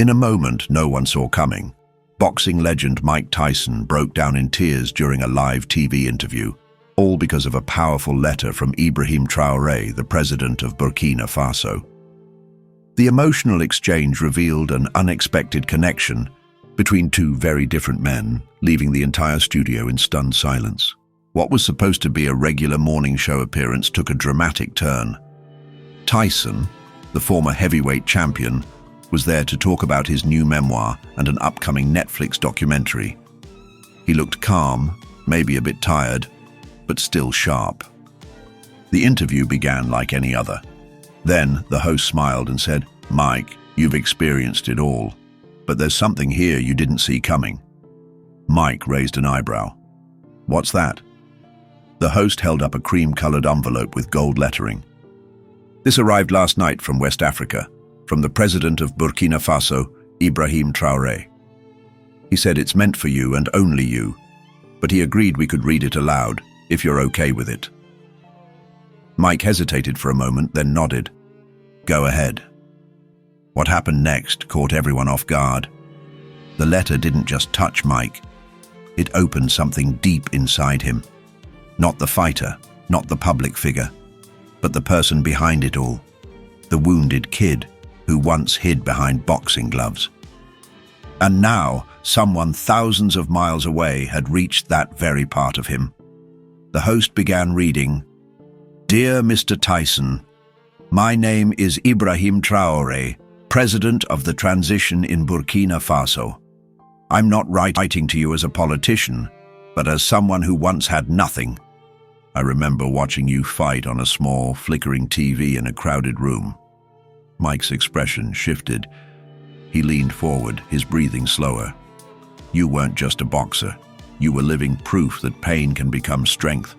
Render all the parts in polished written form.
In a moment no one saw coming, boxing legend Mike Tyson broke down in tears during a live TV interview, all because of a powerful letter from Ibrahim Traoré, the president of Burkina Faso. The emotional exchange revealed an unexpected connection between two very different men, leaving the entire studio in stunned silence. What was supposed to be a regular morning show appearance took a dramatic turn. Tyson, the former heavyweight champion, was there to talk about his new memoir and an upcoming Netflix documentary. He looked calm, maybe a bit tired, but still sharp. The interview began like any other. Then the host smiled and said, "Mike, you've experienced it all, but there's something here you didn't see coming." Mike raised an eyebrow. "What's that?" The host held up a cream-colored envelope with gold lettering. "This arrived last night from West Africa, from the president of Burkina Faso, Ibrahim Traoré. He said it's meant for you and only you, but he agreed we could read it aloud, if you're okay with it." Mike hesitated for a moment, then nodded. "Go ahead." What happened next caught everyone off guard. The letter didn't just touch Mike. It opened something deep inside him. Not the fighter, not the public figure, but the person behind it all. The wounded kid who once hid behind boxing gloves. And now, someone thousands of miles away had reached that very part of him. The host began reading, "Dear Mr. Tyson, my name is Ibrahim Traoré, President of the Transition in Burkina Faso. I'm not writing to you as a politician, but as someone who once had nothing. I remember watching you fight on a small, flickering TV in a crowded room." Mike's expression shifted. He leaned forward, his breathing slower. "You weren't just a boxer. You were living proof that pain can become strength,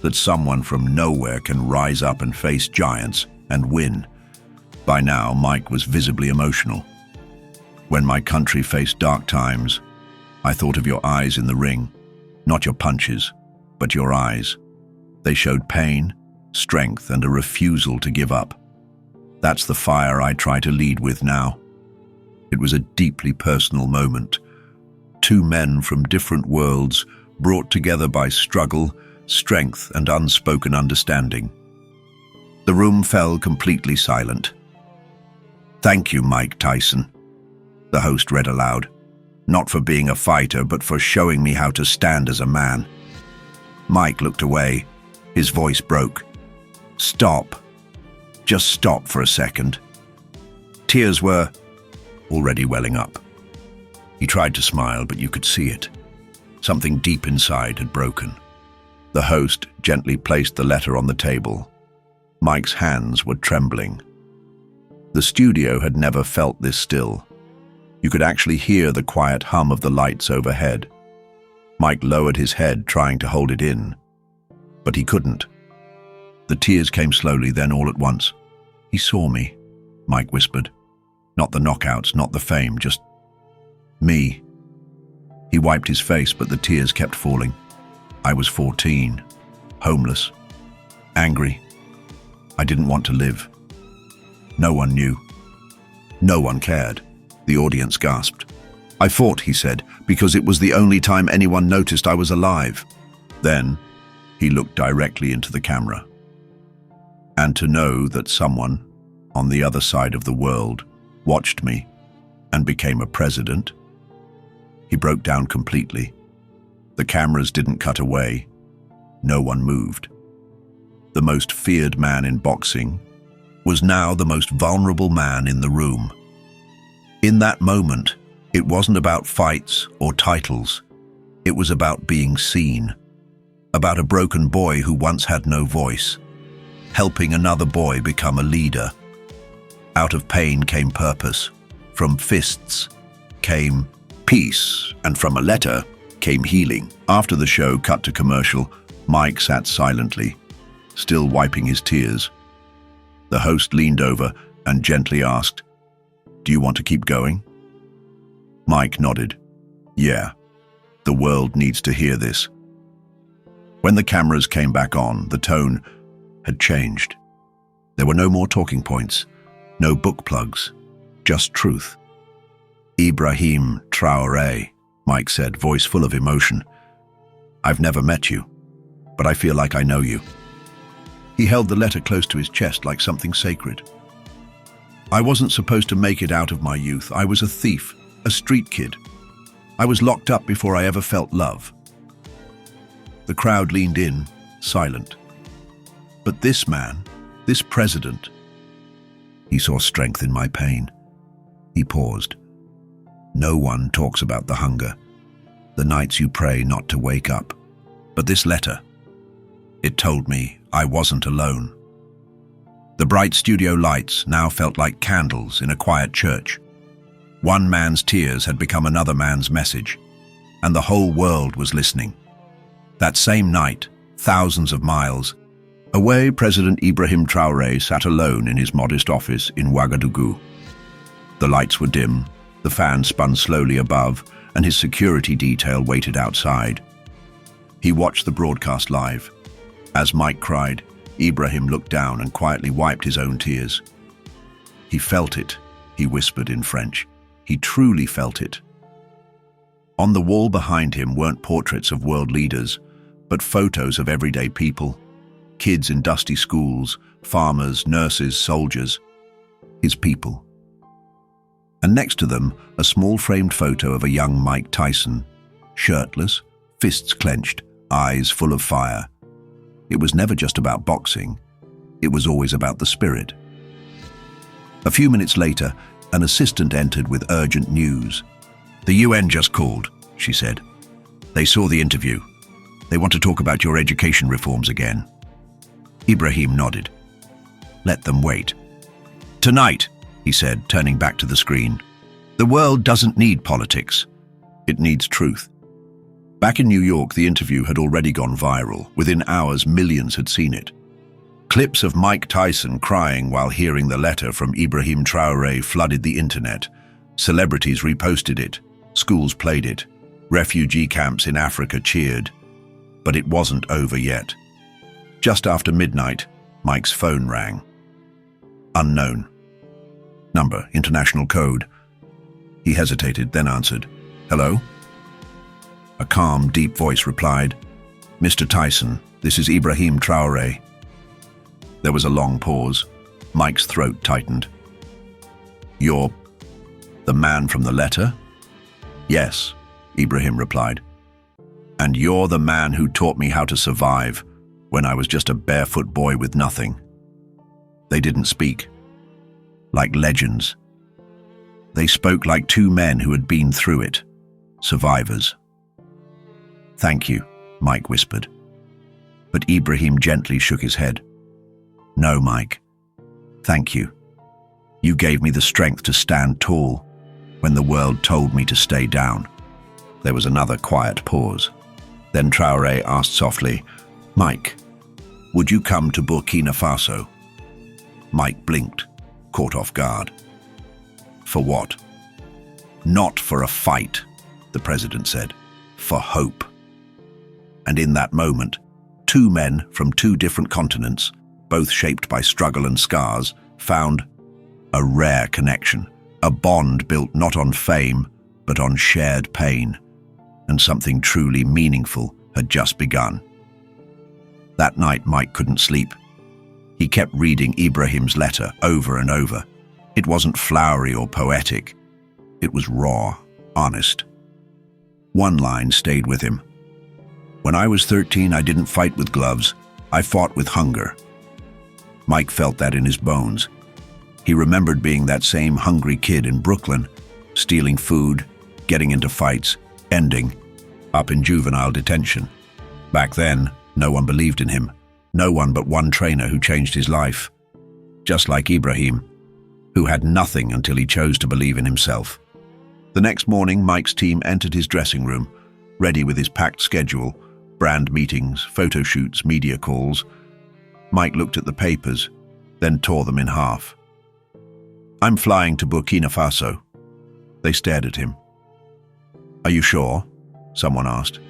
that someone from nowhere can rise up and face giants and win." By now, Mike was visibly emotional. "When my country faced dark times, I thought of your eyes in the ring. Not your punches, but your eyes. They showed pain, strength, and a refusal to give up. That's the fire I try to lead with now." It was a deeply personal moment. Two men from different worlds brought together by struggle, strength, and unspoken understanding. The room fell completely silent. "Thank you, Mike Tyson," the host read aloud. "Not for being a fighter, but for showing me how to stand as a man." Mike looked away. His voice broke. "Stop. Just stop for a second." Tears were already welling up. He tried to smile, but you could see it. Something deep inside had broken. The host gently placed the letter on the table. Mike's hands were trembling. The studio had never felt this still. You could actually hear the quiet hum of the lights overhead. Mike lowered his head, trying to hold it in, but he couldn't. The tears came slowly, then all at once. "He saw me," Mike whispered. "Not the knockouts, not the fame, just me." He wiped his face, but the tears kept falling. "I was 14, homeless, angry. I didn't want to live. No one knew. No one cared." The audience gasped. "I fought," he said, "because it was the only time anyone noticed I was alive." Then he looked directly into the camera. "And to know that someone on the other side of the world watched me and became a president." He broke down completely. The cameras didn't cut away. No one moved. The most feared man in boxing was now the most vulnerable man in the room. In that moment, it wasn't about fights or titles. It was about being seen. About a broken boy who once had no voice, helping another boy become a leader. Out of pain came purpose. From fists came peace, and from a letter came healing. After the show cut to commercial, Mike sat silently, still wiping his tears. The host leaned over and gently asked, "Do you want to keep going?" Mike nodded. "Yeah, the world needs to hear this." When the cameras came back on, the tone had changed. There were no more talking points, no book plugs, just truth. Ibrahim Traoré, Mike said, voice full of emotion. I've never met you, but I feel like I know you. He held the letter close to his chest like something sacred. I wasn't supposed to make it out of my youth. I was a thief, a street kid. I was locked up before I ever felt love. The crowd leaned in, silent. But this man, this president, he saw strength in my pain. He paused. No one talks about the hunger, the nights you pray not to wake up. But this letter, it told me I wasn't alone. The bright studio lights now felt like candles in a quiet church. One man's tears had become another man's message, and the whole world was listening. That same night, thousands of miles away, President Ibrahim Traoré sat alone in his modest office in Ouagadougou. The lights were dim, the fan spun slowly above, and his security detail waited outside. He watched the broadcast live. As Mike cried, Ibrahim looked down and quietly wiped his own tears. He felt it, he whispered in French. He truly felt it. On the wall behind him weren't portraits of world leaders, but photos of everyday people, kids in dusty schools, farmers, nurses, soldiers, his people. And next to them, a small framed photo of a young Mike Tyson, shirtless, fists clenched, eyes full of fire. It was never just about boxing. It was always about the spirit. A few minutes later, an assistant entered with urgent news. The UN just called, she said. They saw the interview. They want to talk about your education reforms again. Ibrahim nodded. Let them wait. Tonight, he said, turning back to the screen. The world doesn't need politics. It needs truth. Back in New York, the interview had already gone viral. Within hours, millions had seen it. Clips of Mike Tyson crying while hearing the letter from Ibrahim Traoré flooded the internet. Celebrities reposted it. Schools played it. Refugee camps in Africa cheered. But it wasn't over yet. Just after midnight, Mike's phone rang. Unknown. Number, international code. He hesitated, then answered. Hello? A calm, deep voice replied, Mr. Tyson, this is Ibrahim Traoré. There was a long pause. Mike's throat tightened. You're the man from the letter? Yes, Ibrahim replied. And you're the man who taught me how to survive when I was just a barefoot boy with nothing. They didn't speak. Like legends. They spoke like two men who had been through it. Survivors. Thank you, Mike whispered. But Ibrahim gently shook his head. No, Mike. Thank you. You gave me the strength to stand tall when the world told me to stay down. There was another quiet pause. Then Traoré asked softly, Mike, would you come to Burkina Faso? Mike blinked, caught off guard. For what? Not for a fight, the president said. For hope. And in that moment, two men from two different continents, both shaped by struggle and scars, found a rare connection, a bond built not on fame, but on shared pain. And something truly meaningful had just begun. That night, Mike couldn't sleep. He kept reading Ibrahim's letter over and over. It wasn't flowery or poetic. It was raw, honest. One line stayed with him. When I was 13, I didn't fight with gloves. I fought with hunger. Mike felt that in his bones. He remembered being that same hungry kid in Brooklyn, stealing food, getting into fights, ending up in juvenile detention. Back then, no one believed in him. No one but one trainer who changed his life. Just like Ibrahim, who had nothing until he chose to believe in himself. The next morning, Mike's team entered his dressing room, ready with his packed schedule, brand meetings, photo shoots, media calls. Mike looked at the papers, then tore them in half. I'm flying to Burkina Faso. They stared at him. Are you sure? Someone asked.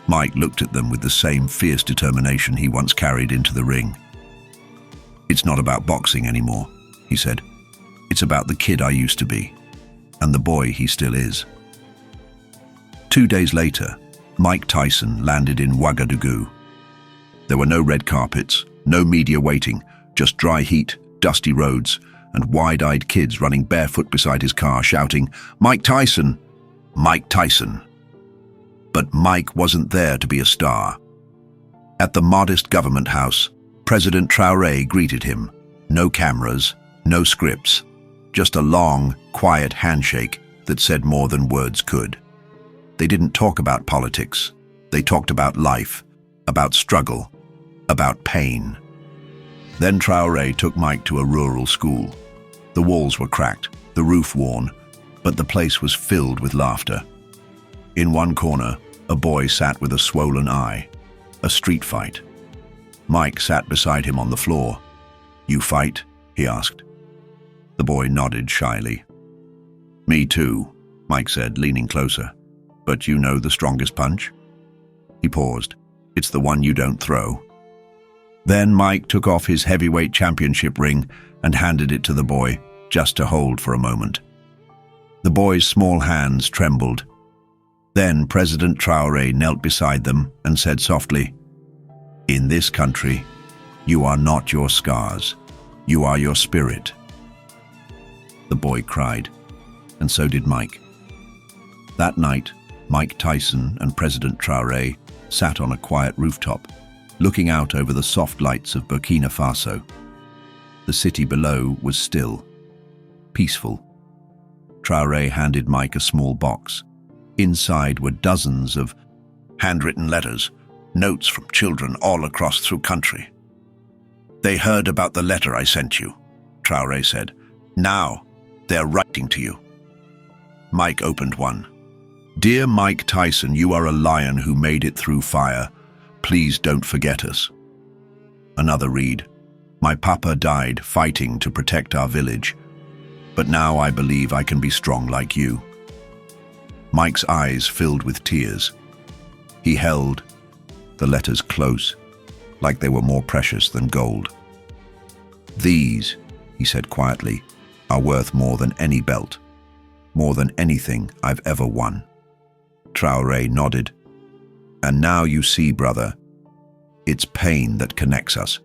Mike looked at them with the same fierce determination he once carried into the ring. It's not about boxing anymore, he said. It's about the kid I used to be. and the boy he still is. 2 days later, Mike Tyson landed in Ouagadougou. There were no red carpets, no media waiting, just dry heat, dusty roads, and wide-eyed kids running barefoot beside his car shouting, "Mike Tyson! Mike Tyson!" But Mike wasn't there to be a star. At the modest government house, President Traoré greeted him. No cameras, no scripts, just a long, quiet handshake that said more than words could. They didn't talk about politics. They talked about life, about struggle, about pain. Then Traoré took Mike to a rural school. The walls were cracked, the roof worn, but the place was filled with laughter. In one corner, a boy sat with a swollen eye. A street fight. Mike sat beside him on the floor. "You fight?" he asked. The boy nodded shyly. "Me too," Mike said, leaning closer. "But you know the strongest punch?" He paused. "It's the one you don't throw." Then Mike took off his heavyweight championship ring and handed it to the boy, just to hold for a moment. The boy's small hands trembled. Then President Traoré knelt beside them and said softly, "In this country, you are not your scars. You are your spirit." The boy cried, and so did Mike. That night, Mike Tyson and President Traoré sat on a quiet rooftop, looking out over the soft lights of Burkina Faso. The city below was still, peaceful. Traoré handed Mike a small box. Inside were dozens of handwritten letters, notes from children all across the country. "They heard about the letter I sent you," Traoré said. "Now, they're writing to you." Mike opened one. "Dear Mike Tyson, you are a lion who made it through fire. Please don't forget us." Another read. "My papa died fighting to protect our village, but now I believe I can be strong like you." Mike's eyes filled with tears. He held the letters close, like they were more precious than gold. "These," he said quietly, "are worth more than any belt, more than anything I've ever won." Traoré nodded. "And now you see, brother, it's pain that connects us,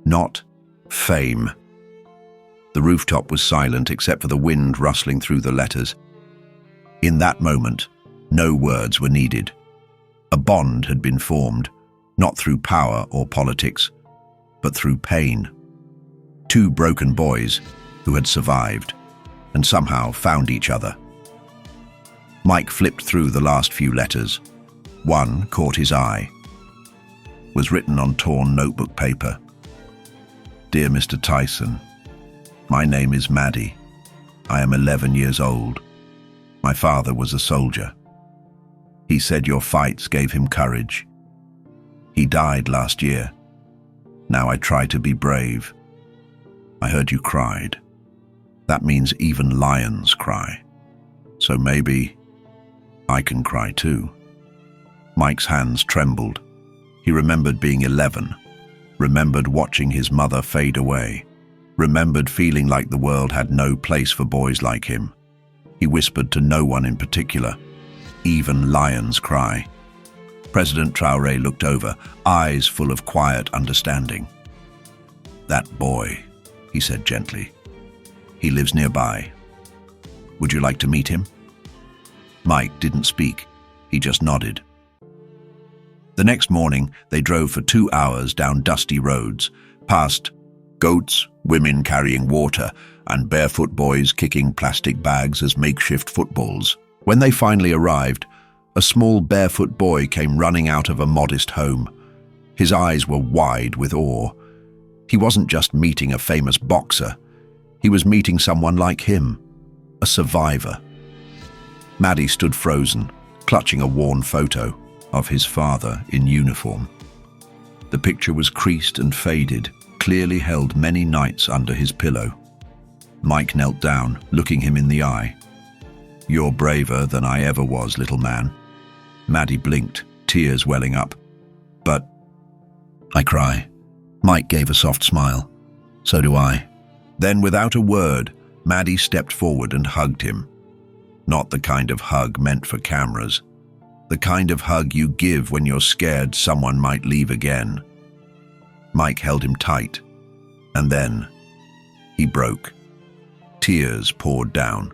not fame." The rooftop was silent except for the wind rustling through the letters. In that moment, no words were needed. A bond had been formed, not through power or politics, but through pain. Two broken boys who had survived and somehow found each other. Mike flipped through the last few letters. One caught his eye. It was written on torn notebook paper. "Dear Mr. Tyson, my name is Maddie. I am 11 years old. My father was a soldier. He said your fights gave him courage. He died last year. Now I try to be brave. I heard you cried. That means even lions cry. So maybe I can cry too." Mike's hands trembled. He remembered being 11, remembered watching his mother fade away, remembered feeling like the world had no place for boys like him. He whispered to no one in particular, "Even lions cry." President Traoré looked over, eyes full of quiet understanding. "That boy," he said gently. "He lives nearby. Would you like to meet him?" Mike didn't speak. He just nodded. The next morning, they drove for 2 hours down dusty roads, past goats, women carrying water, and barefoot boys kicking plastic bags as makeshift footballs. When they finally arrived, a small barefoot boy came running out of a modest home. His eyes were wide with awe. He wasn't just meeting a famous boxer. He was meeting someone like him, a survivor. Maddie stood frozen, clutching a worn photo of his father in uniform. The picture was creased and faded, clearly held many nights under his pillow. Mike knelt down, looking him in the eye. "You're braver than I ever was, little man." Maddie blinked, tears welling up. "But I cry." Mike gave a soft smile. "So do I." Then, without a word, Maddie stepped forward and hugged him. Not the kind of hug meant for cameras. The kind of hug you give when you're scared someone might leave again. Mike held him tight, and then he broke. Tears poured down.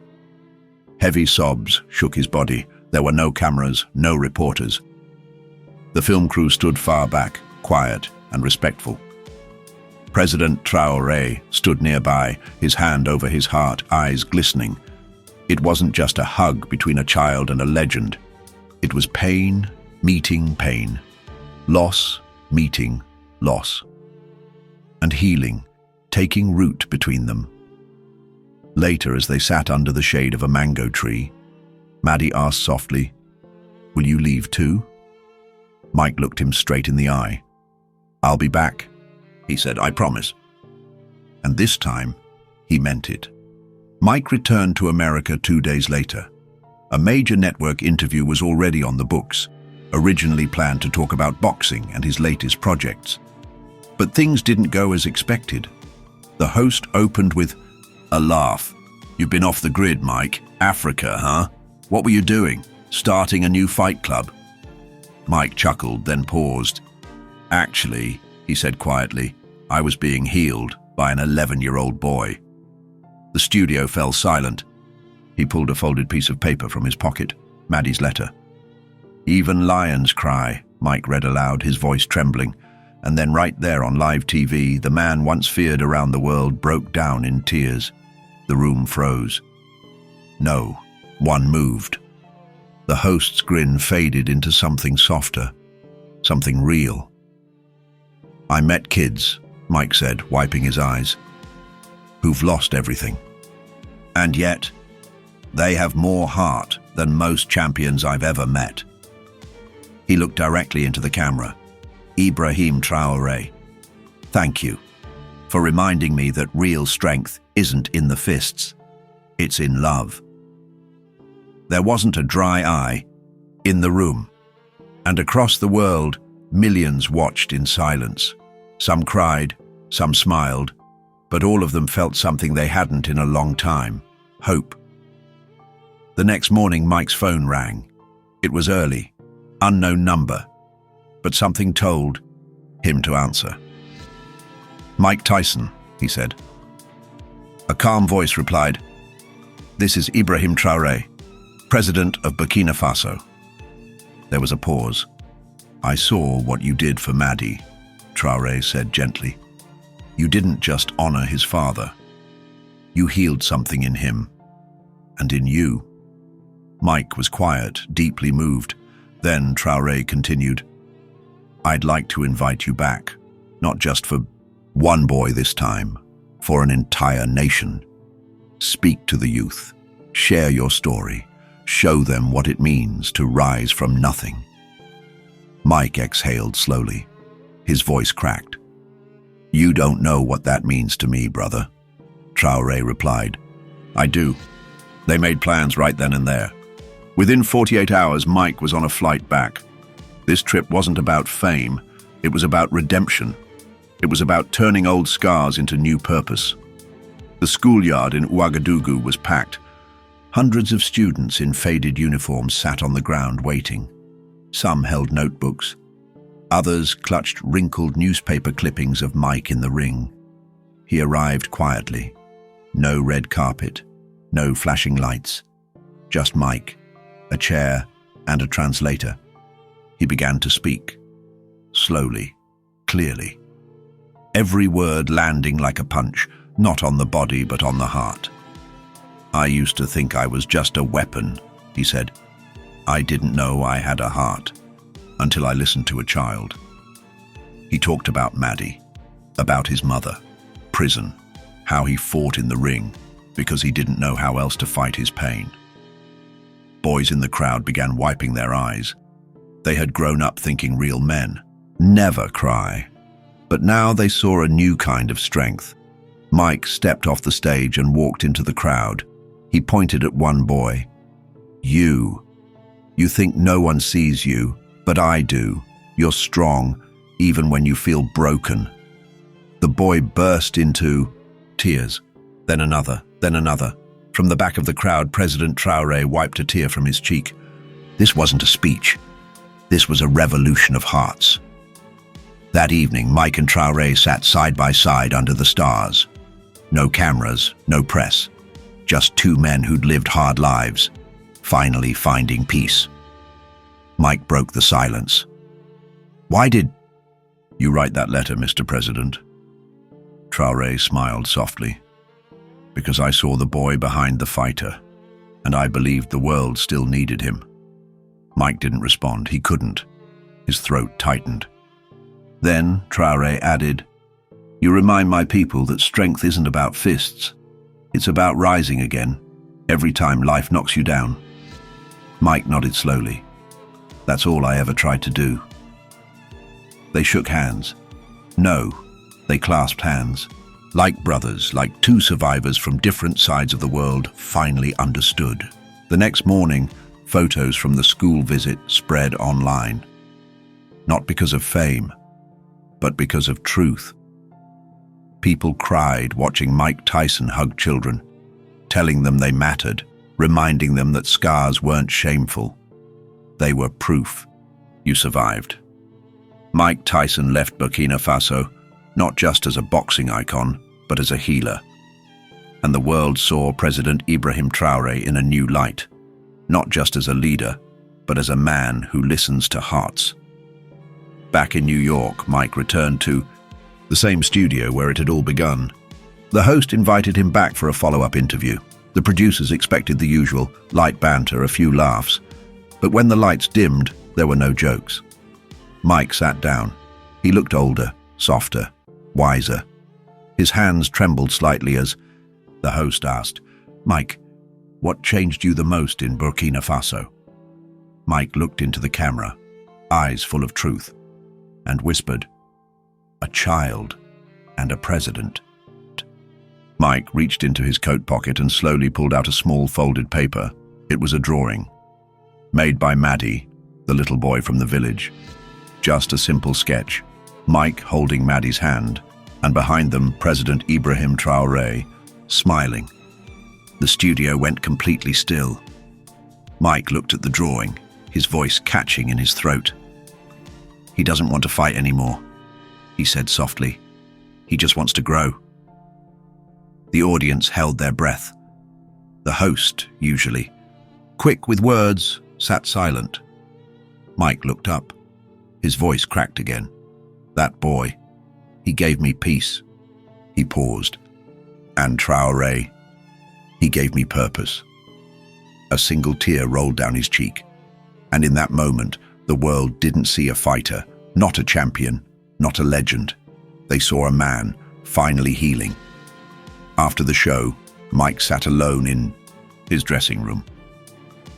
Heavy sobs shook his body. There were no cameras, no reporters. The film crew stood far back, quiet and respectful. President Traoré stood nearby, his hand over his heart, eyes glistening. It wasn't just a hug between a child and a legend. It was pain meeting pain, loss meeting loss, and healing taking root between them. Later, as they sat under the shade of a mango tree, Maddie asked softly, "Will you leave too?" Mike looked him straight in the eye. "I'll be back," he said, "I promise." And this time, he meant it. Mike returned to America 2 days later. A major network interview was already on the books, originally planned to talk about boxing and his latest projects. But things didn't go as expected. The host opened with a laugh. "You've been off the grid, Mike. Africa, huh? What were you doing? Starting a new fight club?" Mike chuckled, then paused. "Actually," he said quietly, "I was being healed by an 11-year-old boy." The studio fell silent. He pulled a folded piece of paper from his pocket, Maddie's letter. "Even lions cry," Mike read aloud, his voice trembling. And then right there on live TV, the man once feared around the world broke down in tears. The room froze. No one moved. The host's grin faded into something softer, something real. "I met kids," Mike said, wiping his eyes, "who've lost everything. And yet, they have more heart than most champions I've ever met." He looked directly into the camera. "Ibrahim Traoré, thank you for reminding me that real strength isn't in the fists, it's in love." There wasn't a dry eye in the room, and across the world, millions watched in silence. Some cried, some smiled, but all of them felt something they hadn't in a long time: hope. The next morning, Mike's phone rang. It was early, unknown number, but something told him to answer. "Mike Tyson," he said. A calm voice replied, "This is Ibrahim Traoré, President of Burkina Faso." There was a pause. "I saw what you did for Maddie," Traoré said gently. "You didn't just honor his father. You healed something in him, and in you." Mike was quiet, deeply moved. Then Traoré continued, "I'd like to invite you back, not just for one boy this time, for an entire nation. Speak to the youth, share your story, show them what it means to rise from nothing." Mike exhaled slowly. His voice cracked. "You don't know what that means to me, brother," Traoré replied. "I do." They made plans right then and there. Within 48 hours, Mike was on a flight back. This trip wasn't about fame, it was about redemption. It was about turning old scars into new purpose. The schoolyard in Ouagadougou was packed. Hundreds of students in faded uniforms sat on the ground waiting. Some held notebooks. Others clutched wrinkled newspaper clippings of Mike in the ring. He arrived quietly. No red carpet, no flashing lights. Just Mike, a chair, and a translator. He began to speak. Slowly, clearly. Every word landing like a punch, not on the body but on the heart. "I used to think I was just a weapon," he said. "I didn't know I had a heart, until I listened to a child." He talked about Maddie, about his mother, prison, how he fought in the ring, because he didn't know how else to fight his pain. Boys in the crowd began wiping their eyes. They had grown up thinking real men never cry. But now they saw a new kind of strength. Mike stepped off the stage and walked into the crowd. He pointed at one boy. You think no one sees you, but I do. You're strong, even when you feel broken." The boy burst into tears, then another, then another. From the back of the crowd, President Traoré wiped a tear from his cheek. This wasn't a speech. This was a revolution of hearts. That evening, Mike and Traoré sat side by side under the stars. No cameras, no press. Just two men who'd lived hard lives, finally finding peace. Mike broke the silence. "Why did you write that letter, Mr. President?" Traoré smiled softly. "Because I saw the boy behind the fighter, and I believed the world still needed him." Mike didn't respond. He couldn't. His throat tightened. Then Traoré added, "You remind my people that strength isn't about fists. It's about rising again, every time life knocks you down." Mike nodded slowly. "That's all I ever tried to do." They shook hands. No, they clasped hands. Like brothers, like two survivors from different sides of the world, finally understood. The next morning, photos from the school visit spread online. Not because of fame, but because of truth. People cried watching Mike Tyson hug children, telling them they mattered, reminding them that scars weren't shameful. They were proof. You survived. Mike Tyson left Burkina Faso, not just as a boxing icon, but as a healer. And the world saw President Ibrahim Traoré in a new light, not just as a leader, but as a man who listens to hearts. Back in New York, Mike returned to the same studio where it had all begun. The host invited him back for a follow-up interview. The producers expected the usual, light banter, a few laughs. But when the lights dimmed, there were no jokes. Mike sat down. He looked older, softer, wiser. His hands trembled slightly as the host asked, "Mike, what changed you the most in Burkina Faso?" Mike looked into the camera, eyes full of truth, and whispered, "A child and a president." Mike reached into his coat pocket and slowly pulled out a small folded paper. It was a drawing, made by Maddie, the little boy from the village. Just a simple sketch, Mike holding Maddie's hand, and behind them President Ibrahim Traoré, smiling. The studio went completely still. Mike looked at the drawing, his voice catching in his throat. "He doesn't want to fight anymore," he said softly. "He just wants to grow." The audience held their breath. The host, usually quick with words, sat silent. Mike looked up. His voice cracked again. "That boy, he gave me peace." He paused. "And Traoré, he gave me purpose." A single tear rolled down his cheek. And in that moment, the world didn't see a fighter, not a champion, not a legend. They saw a man, finally healing. After the show, Mike sat alone in his dressing room.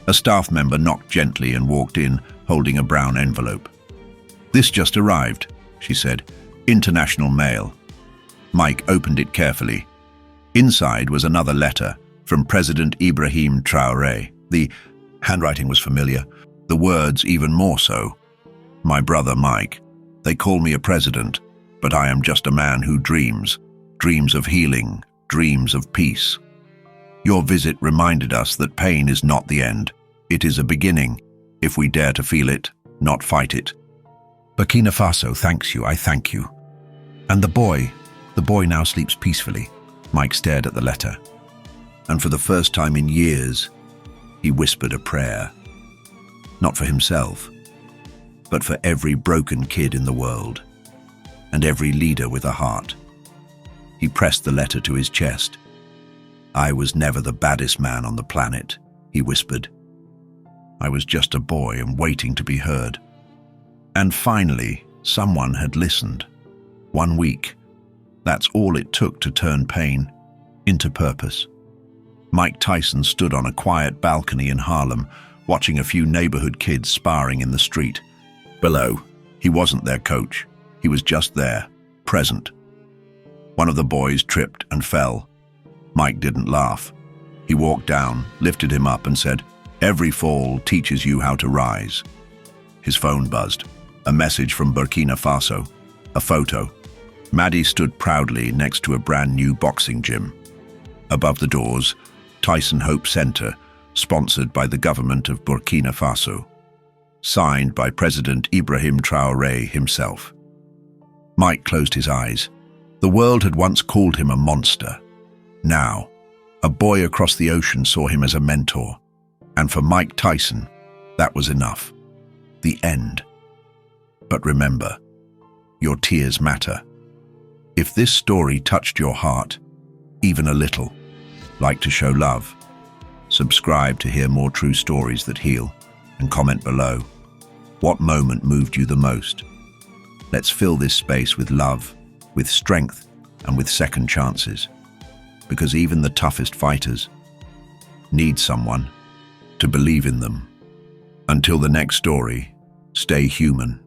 A staff member knocked gently and walked in, holding a brown envelope. "This just arrived," she said. "International mail." Mike opened it carefully. Inside was another letter from President Ibrahim Traoré. The handwriting was familiar, the words even more so. "My brother Mike, they call me a president, but I am just a man who dreams of healing, dreams of peace. Your visit reminded us that pain is not the end. It is a beginning, if we dare to feel it, not fight it. Burkina Faso thanks you, I thank you." And the boy now sleeps peacefully. Mike stared at the letter. And for the first time in years, he whispered a prayer. Not for himself, but for every broken kid in the world, and every leader with a heart. He pressed the letter to his chest. "I was never the baddest man on the planet," he whispered. "I was just a boy and waiting to be heard." And finally, someone had listened. 1 week. That's all it took to turn pain into purpose. Mike Tyson stood on a quiet balcony in Harlem, watching a few neighborhood kids sparring in the street. Below, he wasn't their coach. He was just there, present. One of the boys tripped and fell. Mike didn't laugh. He walked down, lifted him up and said, "Every fall teaches you how to rise." His phone buzzed. A message from Burkina Faso. A photo. Maddie stood proudly next to a brand new boxing gym. Above the doors, Tyson Hope Center, sponsored by the government of Burkina Faso. Signed by President Ibrahim Traoré himself. Mike closed his eyes. The world had once called him a monster. Now, a boy across the ocean saw him as a mentor. And for Mike Tyson, that was enough. The end. But remember, your tears matter. If this story touched your heart, even a little, like to show love, subscribe to hear more true stories that heal, and comment below. What moment moved you the most? Let's fill this space with love, with strength, and with second chances. Because even the toughest fighters need someone to believe in them. Until the next story, stay human,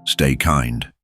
stay kind,